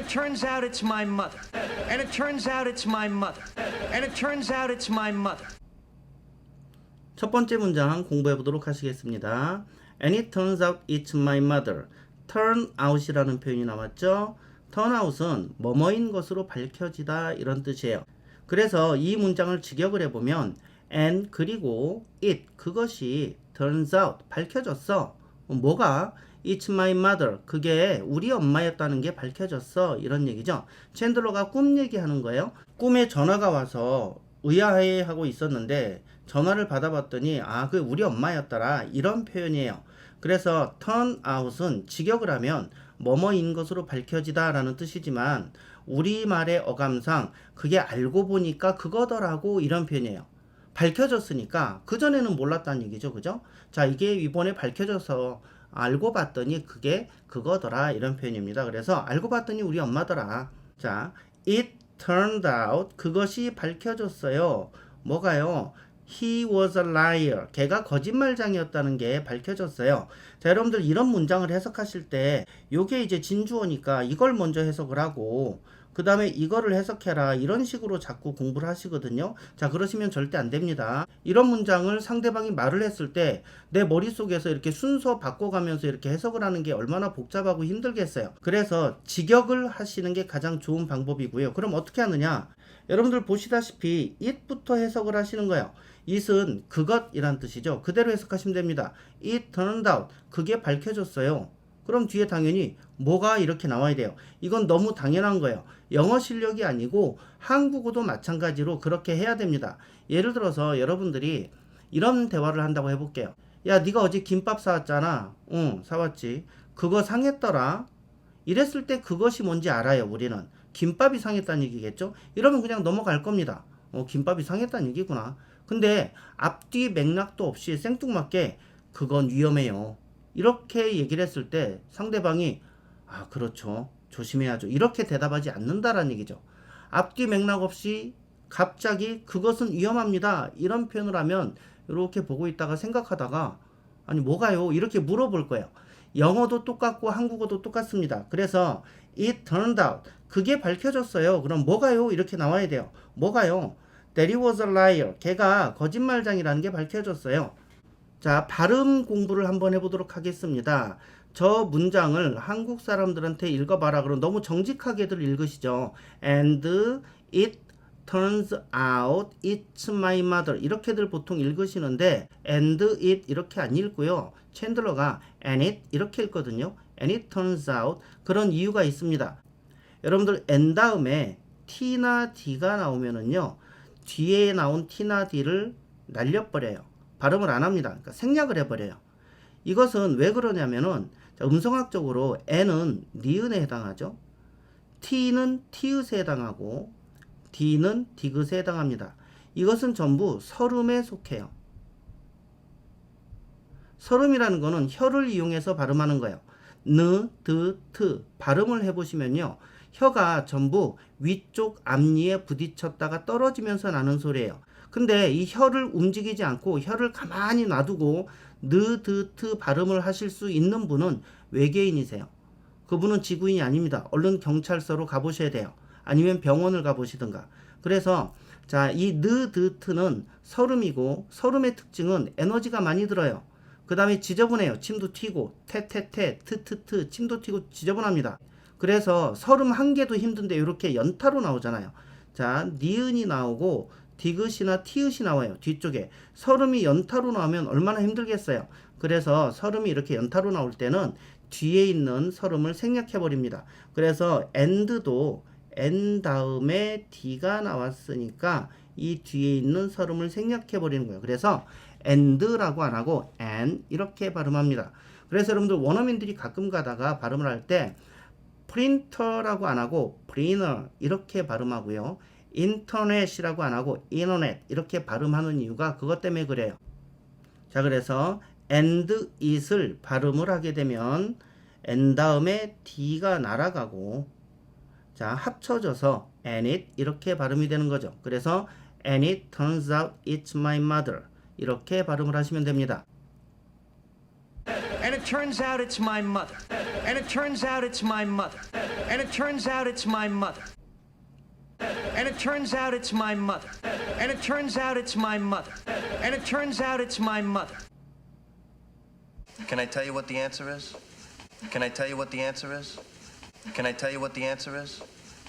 it turns out it's my mother. And it turns out it's my mother. And it turns out it's my mother. 첫 번째 문장 공부해 보도록 하시겠습니다. And it turns out it's my mother. turn out이라는 표현이 나왔죠. turn out은 뭐뭐인 것으로 밝혀지다 이런 뜻이에요. 그래서 이 문장을 직역을 해보면 and 그리고 it 그것이 turns out 밝혀졌어. 뭐가? It's my mother. 그게 우리 엄마였다는 게 밝혀졌어. 이런 얘기죠. 챈들러가 꿈 얘기하는 거예요. 꿈에 전화가 와서 의아해하고 있었는데 전화를 받아봤더니 그 우리 엄마였더라. 이런 표현이에요. 그래서 turn out은 직역을 하면 뭐뭐인 것으로 밝혀지다 라는 뜻이지만 우리말의 어감상 그게 알고 보니까 그거더라고 이런 표현이에요. 밝혀졌으니까 그전에는 몰랐다는 얘기죠. 그죠? 자, 이게 이번에 밝혀져서 알고 봤더니 그게 그거더라 이런 표현입니다. 그래서 알고 봤더니 우리 엄마더라. 자, it turned out 그것이 밝혀졌어요. 뭐가요? He was a liar. 걔가 거짓말장이었다는 게 밝혀졌어요. 자, 여러분들 이런 문장을 해석하실 때 요게 이제 진주어니까 이걸 먼저 해석을 하고 그 다음에 이거를 해석해라 이런 식으로 자꾸 공부를 하시거든요. 자, 그러시면 절대 안 됩니다. 이런 문장을 상대방이 말을 했을 때 내 머릿속에서 이렇게 순서 바꿔가면서 이렇게 해석을 하는 게 얼마나 복잡하고 힘들겠어요. 그래서 직역을 하시는 게 가장 좋은 방법이고요. 그럼 어떻게 하느냐? 여러분들 보시다시피 it부터 해석을 하시는 거예요. it은 그것이란 뜻이죠. 그대로 해석하시면 됩니다. It turned out. 그게 밝혀졌어요. 그럼 뒤에 당연히 뭐가 이렇게 나와야 돼요. 이건 너무 당연한 거예요. 영어 실력이 아니고 한국어도 마찬가지로 그렇게 해야 됩니다. 예를 들어서 여러분들이 이런 대화를 한다고 해볼게요. 야, 네가 어제 김밥 사왔잖아. 응, 사왔지. 그거 상했더라. 이랬을 때 그것이 뭔지 알아요. 우리는 김밥이 상했다는 얘기겠죠. 이러면 그냥 넘어갈 겁니다. 김밥이 상했다는 얘기구나. 근데 앞뒤 맥락도 없이 생뚱맞게 그건 위험해요. 이렇게 얘기를 했을 때 상대방이 그렇죠. 조심해야죠. 이렇게 대답하지 않는다라는 얘기죠. 앞뒤 맥락 없이 갑자기 그것은 위험합니다. 이런 표현을 하면 이렇게 보고 있다가 생각하다가 아니 뭐가요? 이렇게 물어볼 거예요. 영어도 똑같고 한국어도 똑같습니다. 그래서 it turned out 그게 밝혀졌어요. 그럼 뭐가요? 이렇게 나와야 돼요. 뭐가요? That he was a liar. 걔가 거짓말장이라는 게 밝혀졌어요. 자, 발음 공부를 한번 해보도록 하겠습니다. 저 문장을 한국 사람들한테 읽어봐라. 그럼 너무 정직하게들 읽으시죠. And it turns out it's my mother. 이렇게들 보통 읽으시는데 and it 이렇게 안 읽고요. 챈들러가 and it 이렇게 읽거든요. And it turns out 그런 이유가 있습니다. 여러분들 n 다음에 t나 d가 나오면은요. 뒤에 나온 t나 d를 날려버려요. 발음을 안 합니다. 그러니까 생략을 해버려요. 이것은 왜 그러냐면은 음성학적으로 n은 니은에 해당하죠. t는 티읕에 해당하고 d는 디귿에 해당합니다. 이것은 전부 설음에 속해요. 설음이라는 거는 혀를 이용해서 발음하는 거예요. 느, 드, 트 발음을 해보시면요. 혀가 전부 위쪽 앞니에 부딪혔다가 떨어지면서 나는 소리예요. 근데 이 혀를 움직이지 않고 혀를 가만히 놔두고 느, 드, 트 발음을 하실 수 있는 분은 외계인이세요. 그분은 지구인이 아닙니다. 얼른 경찰서로 가보셔야 돼요. 아니면 병원을 가보시든가. 그래서 자, 이 느, 드, 트는 설음이고 설음의 특징은 에너지가 많이 들어요. 그 다음에 지저분해요. 침도 튀고 테테테 트트트 침도 튀고 지저분합니다. 그래서 설음 한 개도 힘든데 이렇게 연타로 나오잖아요. 자, 니은이 나오고 디귿이나 티읕이 나와요. 뒤쪽에. 설음이 연타로 나오면 얼마나 힘들겠어요. 그래서 설음이 이렇게 연타로 나올 때는 뒤에 있는 설음을 생략해버립니다. 그래서 and도 n 다음에 d가 나왔으니까 이 뒤에 있는 설음을 생략해버리는 거예요. 그래서 and라고 안 하고 and 이렇게 발음합니다. 그래서 여러분들 원어민들이 가끔 가다가 발음을 할 때 프린터라고 안 하고 printer 이렇게 발음하고요. 인터넷이라고 안 하고 인터넷 이렇게 발음하는 이유가 그것 때문에 그래요. 자, 그래서 and it을 발음을 하게 되면 n 다음에 d가 날아가고 자, 합쳐져서 and it 이렇게 발음이 되는 거죠. 그래서 and it turns out it's my mother 이렇게 발음을 하시면 됩니다. And it turns out it's my mother. And it turns out it's my mother. And it turns out it's my mother. And it turns out it's my mother. And it turns out it's my mother. And it turns out it's my mother. Can I tell you what the answer is? Can I tell you what the answer is? Can I tell you what the answer is?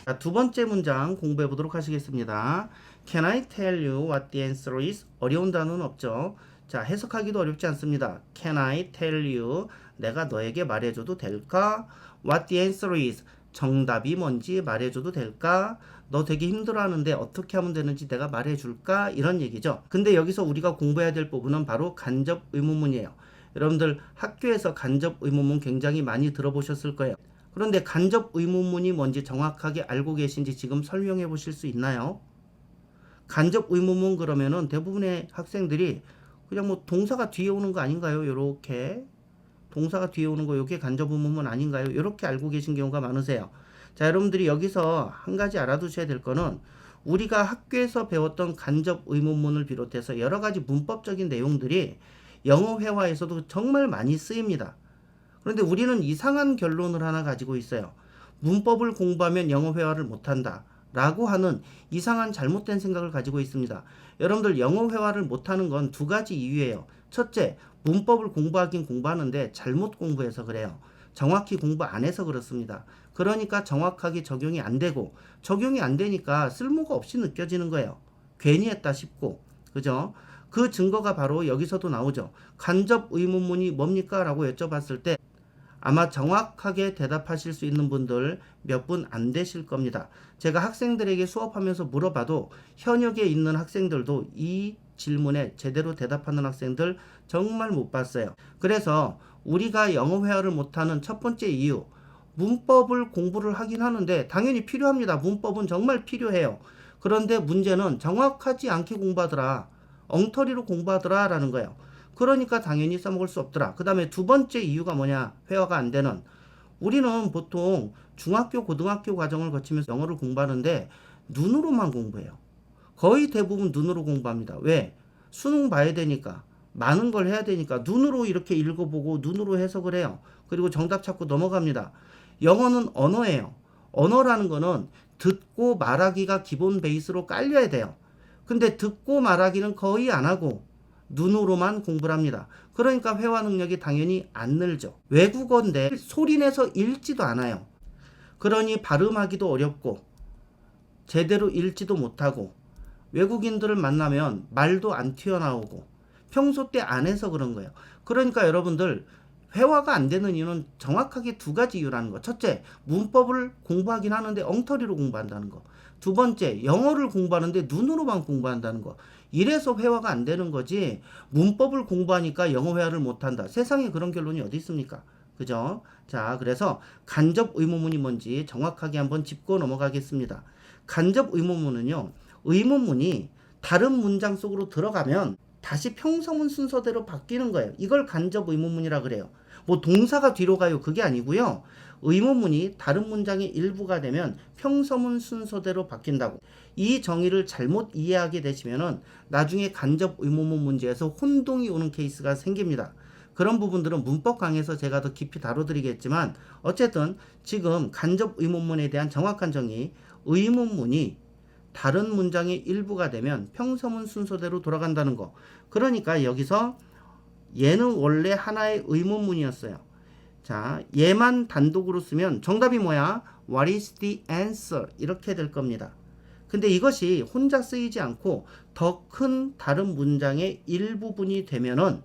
자, 두 번째 문장 공부해 보도록 하시겠습니다. Can I tell you what the answer is? 어려운 단어는 없죠. 자, 해석하기도 어렵지 않습니다. Can I tell you? 내가 너에게 말해줘도 될까? What the answer is? 정답이 뭔지 말해줘도 될까? 너 되게 힘들어하는데 어떻게 하면 되는지 내가 말해줄까? 이런 얘기죠. 근데 여기서 우리가 공부해야 될 부분은 바로 간접 의문문이에요. 여러분들 학교에서 간접 의문문 굉장히 많이 들어보셨을 거예요. 그런데 간접 의문문이 뭔지 정확하게 알고 계신지 지금 설명해 보실 수 있나요? 간접 의문문 그러면은 대부분의 학생들이 그냥 뭐 동사가 뒤에 오는 거 아닌가요? 요렇게 동사가 뒤에 오는 거 요게 간접 의문문 아닌가요? 요렇게 알고 계신 경우가 많으세요. 자, 여러분들이 여기서 한 가지 알아두셔야 될 거는 우리가 학교에서 배웠던 간접 의문문을 비롯해서 여러 가지 문법적인 내용들이 영어 회화에서도 정말 많이 쓰입니다. 그런데 우리는 이상한 결론을 하나 가지고 있어요. 문법을 공부하면 영어 회화를 못한다 라고 하는 이상한 잘못된 생각을 가지고 있습니다. 여러분들 영어 회화를 못하는 건 두 가지 이유예요. 첫째, 문법을 공부하긴 공부하는데 잘못 공부해서 그래요. 정확히 공부 안 해서 그렇습니다. 그러니까 정확하게 적용이 안 되고 적용이 안 되니까 쓸모가 없이 느껴지는 거예요. 괜히 했다 싶고. 그죠? 그 증거가 바로 여기서도 나오죠. 간접 의문문이 뭡니까? 라고 여쭤봤을 때 아마 정확하게 대답하실 수 있는 분들 몇 분 안 되실 겁니다. 제가 학생들에게 수업하면서 물어봐도 현역에 있는 학생들도 이 질문에 제대로 대답하는 학생들 정말 못 봤어요. 그래서 우리가 영어 회화를 못하는 첫 번째 이유, 문법을 공부를 하긴 하는데 당연히 필요합니다. 문법은 정말 필요해요. 그런데 문제는 정확하지 않게 공부하더라. 엉터리로 공부하더라 라는 거예요. 그러니까 당연히 써먹을 수 없더라. 그 다음에 두 번째 이유가 뭐냐? 회화가 안 되는. 우리는 보통 중학교, 고등학교 과정을 거치면서 영어를 공부하는데 눈으로만 공부해요. 거의 대부분 눈으로 공부합니다. 왜? 수능 봐야 되니까. 많은 걸 해야 되니까 눈으로 이렇게 읽어보고 눈으로 해석을 해요. 그리고 정답 찾고 넘어갑니다. 영어는 언어예요. 언어라는 거는 듣고 말하기가 기본 베이스로 깔려야 돼요. 근데 듣고 말하기는 거의 안 하고 눈으로만 공부를 합니다. 그러니까 회화 능력이 당연히 안 늘죠. 외국어인데 소리내서 읽지도 않아요. 그러니 발음하기도 어렵고 제대로 읽지도 못하고 외국인들을 만나면 말도 안 튀어나오고 평소 때 안 해서 그런 거예요. 그러니까 여러분들 회화가 안 되는 이유는 정확하게 두 가지 이유라는 거. 첫째, 문법을 공부하긴 하는데 엉터리로 공부한다는 거. 두 번째, 영어를 공부하는데 눈으로만 공부한다는 거. 이래서 회화가 안 되는 거지 문법을 공부하니까 영어 회화를 못한다. 세상에 그런 결론이 어디 있습니까? 그죠? 자, 그래서 간접 의문문이 뭔지 정확하게 한번 짚고 넘어가겠습니다. 간접 의문문은요, 의문문이 다른 문장 속으로 들어가면 다시 평서문 순서대로 바뀌는 거예요. 이걸 간접 의문문이라 그래요. 뭐 동사가 뒤로 가요 그게 아니고요. 의문문이 다른 문장의 일부가 되면 평서문 순서대로 바뀐다고. 이 정의를 잘못 이해하게 되시면은 나중에 간접 의문문 문제에서 혼동이 오는 케이스가 생깁니다. 그런 부분들은 문법 강의에서 제가 더 깊이 다뤄드리겠지만 어쨌든 지금 간접 의문문에 대한 정확한 정의, 의문문이 다른 문장의 일부가 되면 평서문 순서대로 돌아간다는 거. 그러니까 여기서 얘는 원래 하나의 의문문이었어요. 자, 얘만 단독으로 쓰면 정답이 뭐야? What is the answer? 이렇게 될 겁니다. 근데 이것이 혼자 쓰이지 않고 더 큰 다른 문장의 일부분이 되면은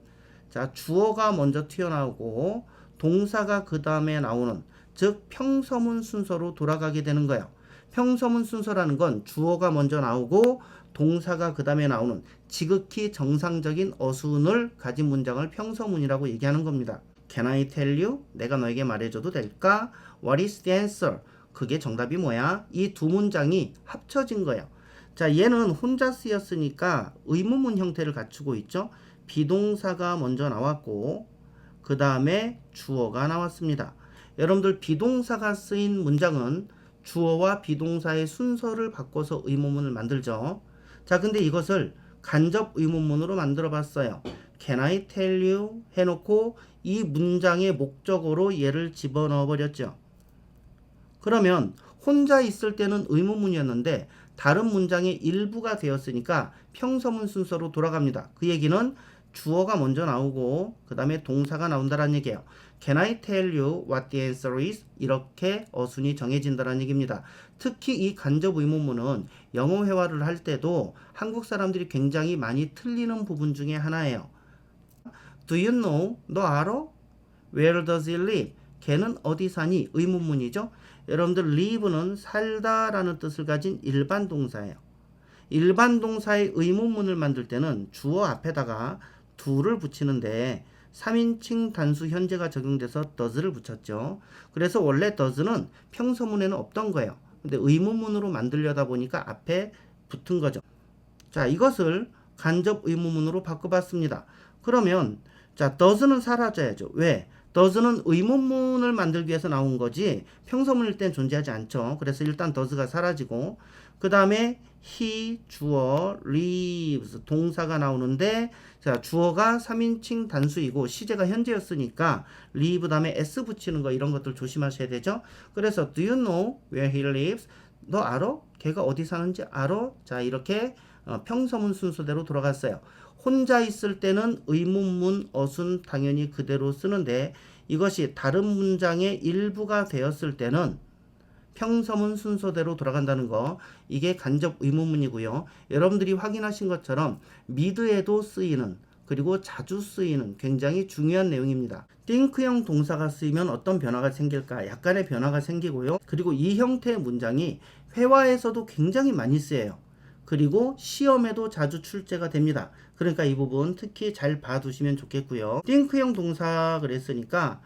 자, 주어가 먼저 튀어나오고 동사가 그 다음에 나오는 즉 평서문 순서로 돌아가게 되는 거예요. 평서문 순서라는 건 주어가 먼저 나오고 동사가 그 다음에 나오는 지극히 정상적인 어순을 가진 문장을 평서문이라고 얘기하는 겁니다. Can I tell you? 내가 너에게 말해줘도 될까? What is the answer? 그게 정답이 뭐야? 이 두 문장이 합쳐진 거예요. 자, 얘는 혼자 쓰였으니까 의문문 형태를 갖추고 있죠. 비동사가 먼저 나왔고 그 다음에 주어가 나왔습니다. 여러분들 비동사가 쓰인 문장은 주어와 비동사의 순서를 바꿔서 의문문을 만들죠. 자, 근데 이것을 간접 의문문으로 만들어 봤어요. Can I tell you? 해놓고 이 문장의 목적어로 얘를 집어넣어 버렸죠. 그러면 혼자 있을 때는 의문문이었는데 다른 문장의 일부가 되었으니까 평서문 순서로 돌아갑니다. 그 얘기는 주어가 먼저 나오고 그 다음에 동사가 나온다는 얘기예요. Can I tell you what the answer is? 이렇게 어순이 정해진다는 얘기입니다. 특히 이 간접 의문문은 영어 회화를 할 때도 한국 사람들이 굉장히 많이 틀리는 부분 중에 하나예요. Do you know? 너 알아? Where does he live? 걔는 어디 사니? 의문문이죠. 여러분들 live는 살다라는 뜻을 가진 일반 동사예요. 일반 동사의 의문문을 만들 때는 주어 앞에다가 do를 붙이는데 3인칭 단수 현재가 적용돼서 does를 붙였죠. 그래서 원래 does는 평서문에는 없던 거예요. 근데 의문문으로 만들려다 보니까 앞에 붙은 거죠. 자, 이것을 간접 의문문으로 바꿔봤습니다. 그러면 자, does는 사라져야죠. 왜? does는 의문문을 만들기 위해서 나온 거지 평서문일 땐 존재하지 않죠. 그래서 일단 does가 사라지고 그 다음에 he, 주어, lives, 동사가 나오는데 자, 주어가 3인칭 단수이고 시제가 현재였으니까 live 다음에 s 붙이는 거 이런 것들 조심하셔야 되죠. 그래서 do you know where he lives? 너 알아? 걔가 어디 사는지 알아? 자, 이렇게 평서문 순서대로 돌아갔어요. 혼자 있을 때는 의문문, 어순 당연히 그대로 쓰는데 이것이 다른 문장의 일부가 되었을 때는 평서문 순서대로 돌아간다는 거, 이게 간접 의문문이고요. 여러분들이 확인하신 것처럼 미드에도 쓰이는 그리고 자주 쓰이는 굉장히 중요한 내용입니다. think형 동사가 쓰이면 어떤 변화가 생길까? 약간의 변화가 생기고요. 그리고 이 형태의 문장이 회화에서도 굉장히 많이 쓰여요. 그리고 시험에도 자주 출제가 됩니다. 그러니까 이 부분 특히 잘 봐두시면 좋겠고요. think형 동사 그랬으니까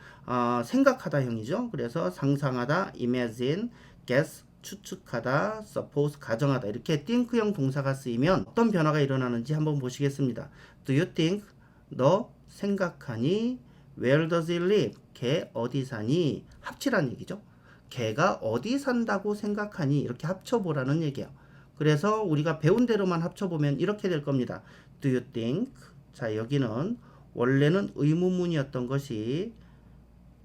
생각하다형이죠. 그래서 상상하다, imagine, guess, 추측하다, suppose, 가정하다 이렇게 think형 동사가 쓰이면 어떤 변화가 일어나는지 한번 보시겠습니다. Do you think? 너 생각하니? Where does he live? 걔 어디 사니? 합치라는 얘기죠. 걔가 어디 산다고 생각하니? 이렇게 합쳐보라는 얘기예요. 그래서 우리가 배운 대로만 합쳐보면 이렇게 될 겁니다. Do you think? 자, 여기는 원래는 의문문이었던 것이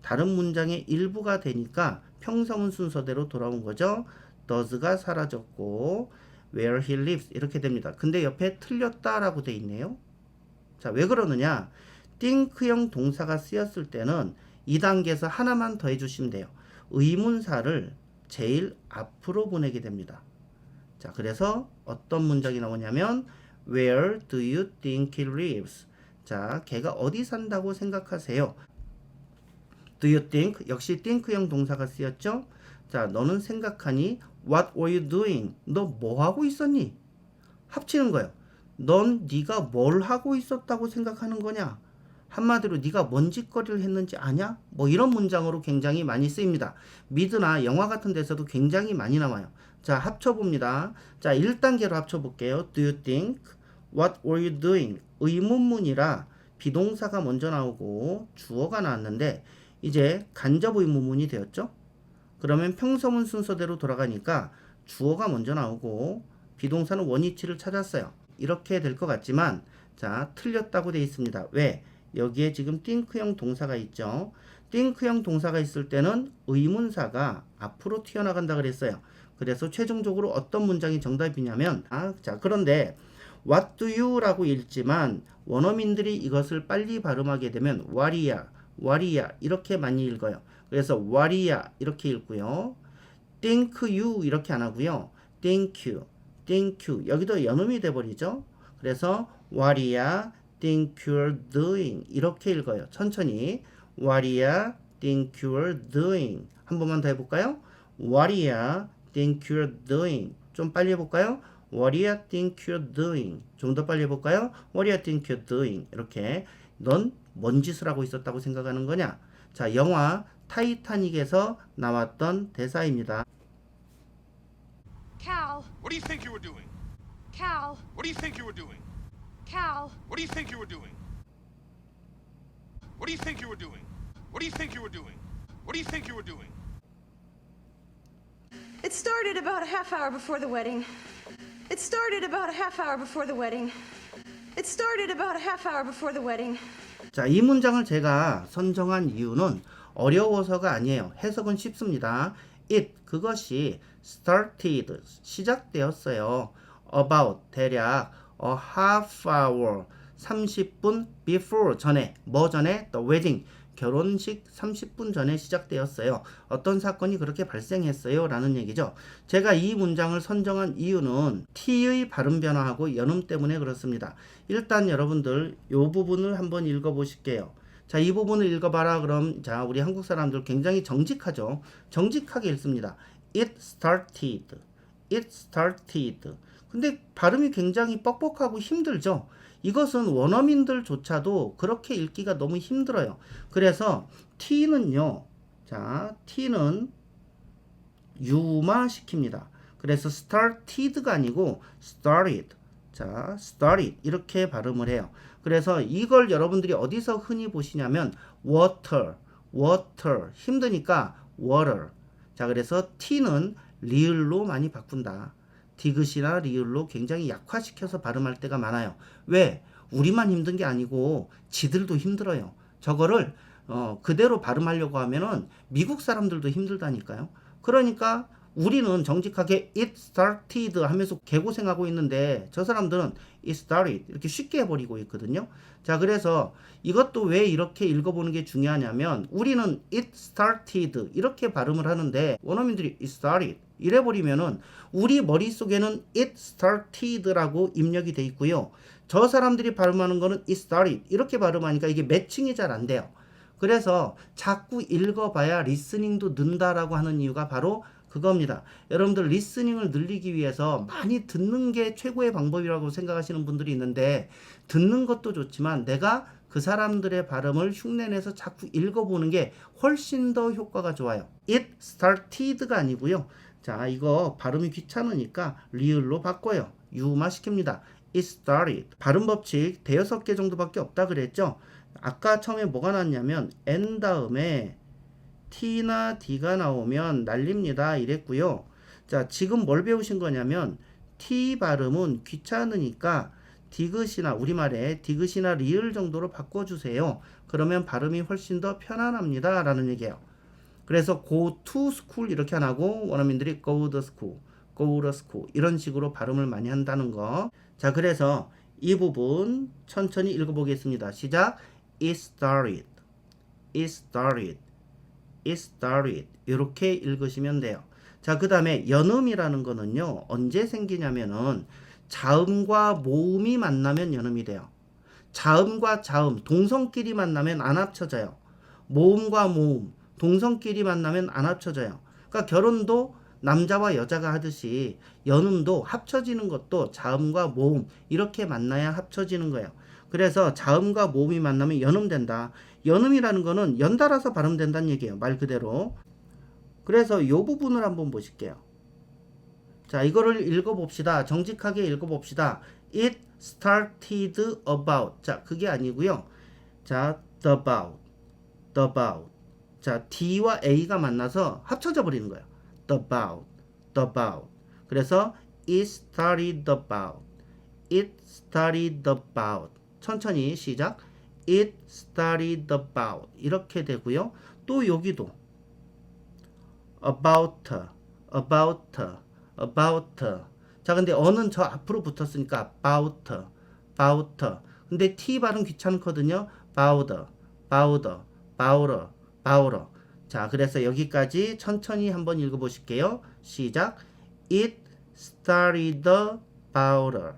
다른 문장의 일부가 되니까 평서문 순서대로 돌아온 거죠. does가 사라졌고 where he lives 이렇게 됩니다. 근데 옆에 틀렸다라고 돼 있네요. 자, 왜 그러느냐? think형 동사가 쓰였을 때는 이 단계에서 하나만 더 해주시면 돼요. 의문사를 제일 앞으로 보내게 됩니다. 자, 그래서 어떤 문장이 나오냐면 Where do you think he lives? 자, 걔가 어디 산다고 생각하세요? Do you think? 역시 think형 동사가 쓰였죠? 자, 너는 생각하니? What were you doing? 너 뭐 하고 있었니? 합치는 거예요. 넌 네가 뭘 하고 있었다고 생각하는 거냐? 한마디로 네가 뭔 짓거리를 했는지 아냐? 뭐 이런 문장으로 굉장히 많이 쓰입니다. 미드나 영화 같은 데서도 굉장히 많이 나와요. 자, 합쳐봅니다. 자, 1단계로 합쳐볼게요. Do you think? What were you doing? 의문문이라 비동사가 먼저 나오고 주어가 나왔는데 이제 간접 의문문이 되었죠? 그러면 평서문 순서대로 돌아가니까 주어가 먼저 나오고 비동사는 원위치를 찾았어요. 이렇게 될 것 같지만 자, 틀렸다고 되어 있습니다. 왜? 여기에 지금 think형 동사가 있죠. think형 동사가 있을 때는 의문사가 앞으로 튀어나간다 그랬어요. 그래서 최종적으로 어떤 문장이 정답이냐면 자, 그런데 what do you 라고 읽지만 원어민들이 이것을 빨리 발음하게 되면 what이야 이렇게 많이 읽어요. 그래서 what이야 이렇게 읽고요. think you 이렇게 안 하고요. think you 여기도 연음이 돼버리죠. 그래서 what이야 think you're doing 이렇게 읽어요. 천천히 what이야 think you're doing 한 번만 더 해볼까요? what이야 think you're doing 좀 빨리 해볼까요? What do you think you're doing? 좀 더 빨리 해볼까요? What do you think you're doing? 이렇게 넌 뭔 짓을 하고 있었다고 생각하는 거냐? 자, 영화 타이타닉에서 나왔던 대사입니다. Cal, What do you think you were doing? Cal, What do you think you were doing? Cal, What do you think you were doing? What do you think you were doing? What do you think you were doing? What do you think you were doing? It started about a half hour before the wedding. It started about a half hour before the wedding. It started about a half hour before the wedding. 자, 이 문장을 제가 선정한 이유는 어려워서가 아니에요. 해석은 쉽습니다. it 그것이 started 시작되었어요. about 대략 a half hour 30분 before 전에 뭐 전에 the wedding 결혼식 30분 전에 시작되었어요. 어떤 사건이 그렇게 발생했어요 라는 얘기죠. 제가 이 문장을 선정한 이유는 t의 발음 변화하고 연음 때문에 그렇습니다. 일단 여러분들 이 부분을 한번 읽어 보실게요. 자, 이 부분을 읽어봐라. 그럼 자, 우리 한국 사람들 굉장히 정직하죠. 정직하게 읽습니다. It started. It started. 근데 발음이 굉장히 뻑뻑하고 힘들죠. 이것은 원어민들조차도 그렇게 읽기가 너무 힘들어요. 그래서 t는요. 자, t는 유마시킵니다. 그래서 started가 아니고 started. 자, started 이렇게 발음을 해요. 그래서 이걸 여러분들이 어디서 흔히 보시냐면 water, water 힘드니까 water. 자, 그래서 t는 리을로 많이 바꾼다. 디귿이나 리을로 굉장히 약화시켜서 발음할 때가 많아요. 왜? 우리만 힘든 게 아니고 지들도 힘들어요. 저거를 그대로 발음하려고 하면은 미국 사람들도 힘들다니까요. 그러니까 우리는 정직하게 it started 하면서 개고생하고 있는데 저 사람들은 it started 이렇게 쉽게 해버리고 있거든요. 자, 그래서 이것도 왜 이렇게 읽어보는 게 중요하냐면 우리는 it started 이렇게 발음을 하는데 원어민들이 it started 이래버리면은 우리 머릿속에는 it started라고 입력이 돼 있고요. 저 사람들이 발음하는 거는 it started 이렇게 발음하니까 이게 매칭이 잘 안 돼요. 그래서 자꾸 읽어봐야 리스닝도 는다라고 하는 이유가 바로 그겁니다. 여러분들 리스닝을 늘리기 위해서 많이 듣는 게 최고의 방법이라고 생각하시는 분들이 있는데 듣는 것도 좋지만 내가 그 사람들의 발음을 흉내내서 자꾸 읽어보는 게 훨씬 더 효과가 좋아요. It started가 아니고요. 자, 이거 발음이 귀찮으니까 리을로 바꿔요. 유마 시킵니다. It started. 발음 법칙 대여섯 개 정도밖에 없다 그랬죠. 아까 처음에 뭐가 나왔냐면 N 다음에 T나 D가 나오면 날립니다 이랬고요. 자, 지금 뭘 배우신 거냐면 T 발음은 귀찮으니까 디귿이나 우리말에 디귿이나 리을 정도로 바꿔주세요. 그러면 발음이 훨씬 더 편안합니다 라는 얘기예요. 그래서 go to school 이렇게 안 하고 원어민들이 go to school, go to school 이런 식으로 발음을 많이 한다는 거. 자, 그래서 이 부분 천천히 읽어보겠습니다. 시작. It started, it started, it started 이렇게 읽으시면 돼요. 자, 그 다음에 연음이라는 거는요 언제 생기냐면은 자음과 모음이 만나면 연음이 돼요. 자음과 자음 동성끼리 만나면 안 합쳐져요. 모음과 모음 동성끼리 만나면 안 합쳐져요. 그러니까 결혼도 남자와 여자가 하듯이 연음도 합쳐지는 것도 자음과 모음 이렇게 만나야 합쳐지는 거예요. 그래서 자음과 모음이 만나면 연음된다. 연음이라는 거는 연달아서 발음된다는 얘기예요. 말 그대로. 그래서 이 부분을 한번 보실게요. 자, 이거를 읽어봅시다. 정직하게 읽어봅시다. It started about. 자, 그게 아니고요. 자, the about. 자, D와 A가 만나서 합쳐져 버리는 거예요. The about. 그래서 it started about. It started about. 천천히 시작. It started about. 이렇게 되고요. 또 여기도 about. 자, 근데 어는 저 앞으로 붙었으니까 about. 근데 T 발음 귀찮거든요. powder. 자, 그래서 여기까지 천천히 한번 읽어보실게요. 시작. It started powder.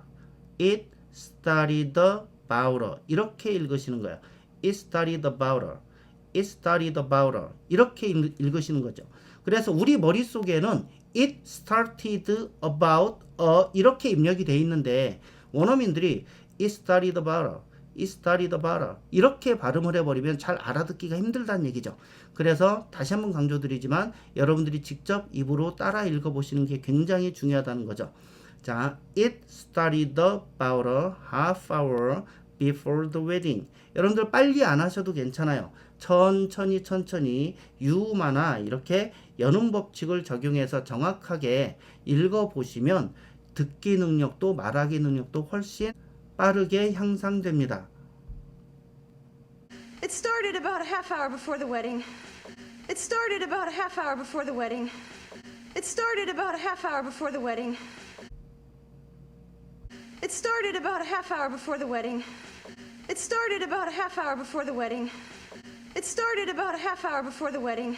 It started powder. 이렇게 읽으시는 거예요. It started powder. It started powder. 이렇게 읽으시는 거죠. 그래서 우리 머릿속에는 It started about 이렇게 입력이 돼 있는데 원어민들이 It started about 이렇게 발음을 해버리면 잘 알아듣기가 힘들다는 얘기죠. 그래서 다시 한번 강조드리지만 여러분들이 직접 입으로 따라 읽어보시는 게 굉장히 중요하다는 거죠. 자, It started about a half hour before the wedding. 여러분들 빨리 안 하셔도 괜찮아요. 천천히 유마나 이렇게 연음 법칙을 적용해서 정확하게 읽어보시면 듣기 능력도 말하기 능력도 훨씬 빠르게 향상됩니다. It started about a half hour before the wedding. It It started about a half hour before the wedding. It started about a half hour before the wedding. It started about a half hour before the wedding. It started about a half hour before the wedding. It started about a half hour before the wedding.